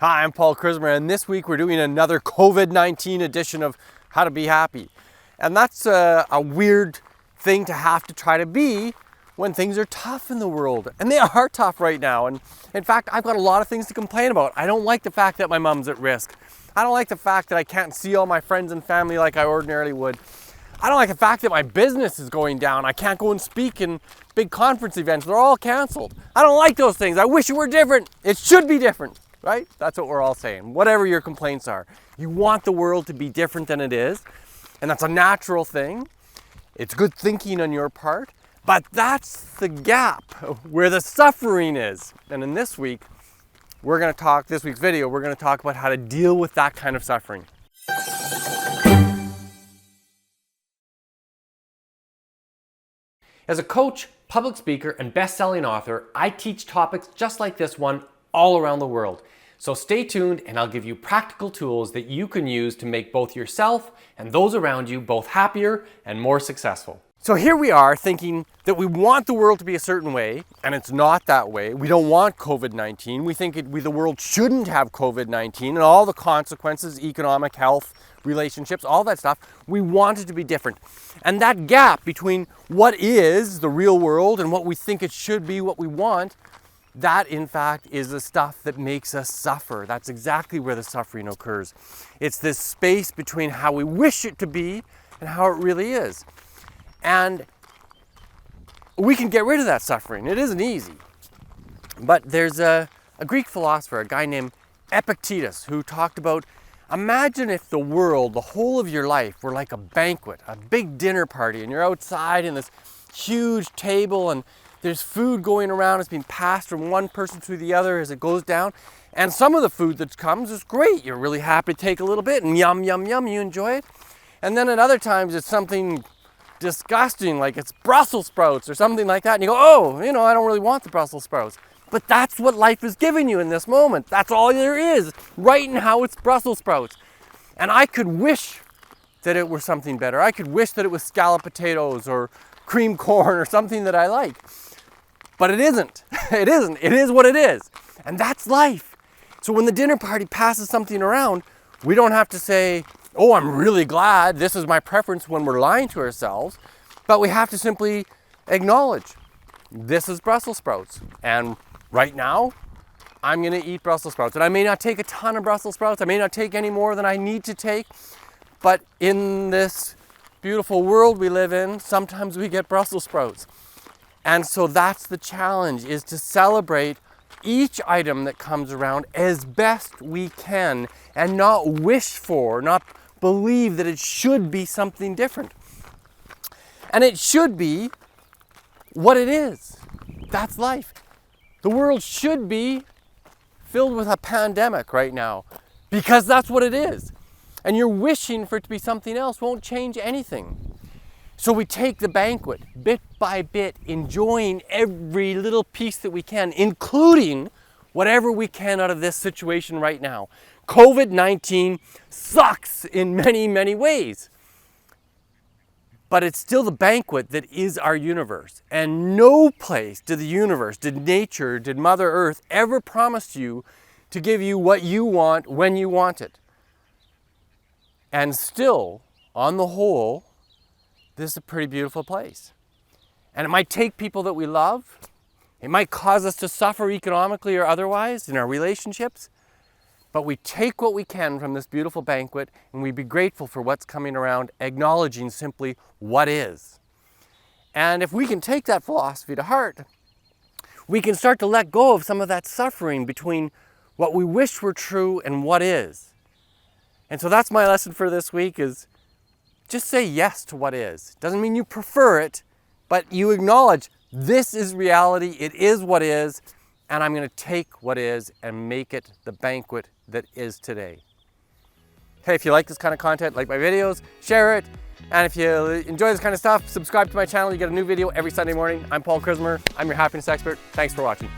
Hi, I'm Paul Chrismer, and this week we're doing another COVID-19 edition of How to Be Happy. And that's a weird thing to have to try to be when things are tough in the world. And they are tough right now. And in fact, I've got a lot of things to complain about. I don't like the fact that my mom's at risk. I don't like the fact that I can't see all my friends and family like I ordinarily would. I don't like the fact that my business is going down. I can't go and speak in big conference events. They're all canceled. I don't like those things. I wish it were different. It should be different. Right? That's what we're all saying. Whatever your complaints are, you want the world to be different than it is, and that's a natural thing. It's good thinking on your part, but that's the gap where the suffering is. And in this week's video, we're going to talk about how to deal with that kind of suffering. As a coach, public speaker, and best-selling author, I teach topics just like this one all around the world. So stay tuned and I'll give you practical tools that you can use to make both yourself and those around you both happier and more successful. So here we are thinking that we want the world to be a certain way, and it's not that way. We don't want COVID-19. We think the world shouldn't have COVID-19 and all the consequences, economic, health, relationships, all that stuff. We want it to be different. And that gap between what is the real world and what we think it should be, what we want, that, in fact, is the stuff that makes us suffer. That's exactly where the suffering occurs. It's this space between how we wish it to be and how it really is. And we can get rid of that suffering. It isn't easy. But there's a Greek philosopher, a guy named Epictetus, who talked about, imagine if the world, the whole of your life, were like a banquet, a big dinner party, and you're outside in this huge table, and there's food going around. It's being passed from one person to the other as it goes down. And some of the food that comes is great. You're really happy to take a little bit and yum, yum, yum, you enjoy it. And then at other times it's something disgusting, like it's Brussels sprouts or something like that. And you go, oh, I don't really want the Brussels sprouts. But that's what life is giving you in this moment. That's all there is, right now it's Brussels sprouts. And I could wish that it were something better. I could wish that it was scalloped potatoes or cream corn or something that I like. But it isn't. It isn't. It is what it is. And that's life. So when the dinner party passes something around, we don't have to say, oh, I'm really glad, this is my preference, when we're lying to ourselves. But we have to simply acknowledge, this is Brussels sprouts. And right now, I'm going to eat Brussels sprouts. And I may not take a ton of Brussels sprouts. I may not take any more than I need to take. But in this beautiful world we live in, sometimes we get Brussels sprouts. And so that's the challenge, is to celebrate each item that comes around as best we can and not wish for, not believe that it should be something different. And it should be what it is. That's life. The world should be filled with a pandemic right now because that's what it is. And you're wishing for it to be something else won't change anything. So we take the banquet bit by bit, enjoying every little piece that we can, including whatever we can out of this situation right now. COVID-19 sucks in many, many ways. But it's still the banquet that is our universe. And no place did the universe, did nature, did Mother Earth ever promise you to give you what you want when you want it. And still, on the whole, this is a pretty beautiful place. And it might take people that we love. It might cause us to suffer economically or otherwise in our relationships. But we take what we can from this beautiful banquet and we be grateful for what's coming around, acknowledging simply what is. And if we can take that philosophy to heart, we can start to let go of some of that suffering between what we wish were true and what is. And so that's my lesson for this week, is just say yes to what is. Doesn't mean you prefer it, but you acknowledge this is reality, it is what is, and I'm going to take what is and make it the banquet that is today. Hey, if you like this kind of content, like my videos, share it. And if you enjoy this kind of stuff, subscribe to my channel. You get a new video every Sunday morning. I'm Paul Chrismer. I'm your happiness expert. Thanks for watching.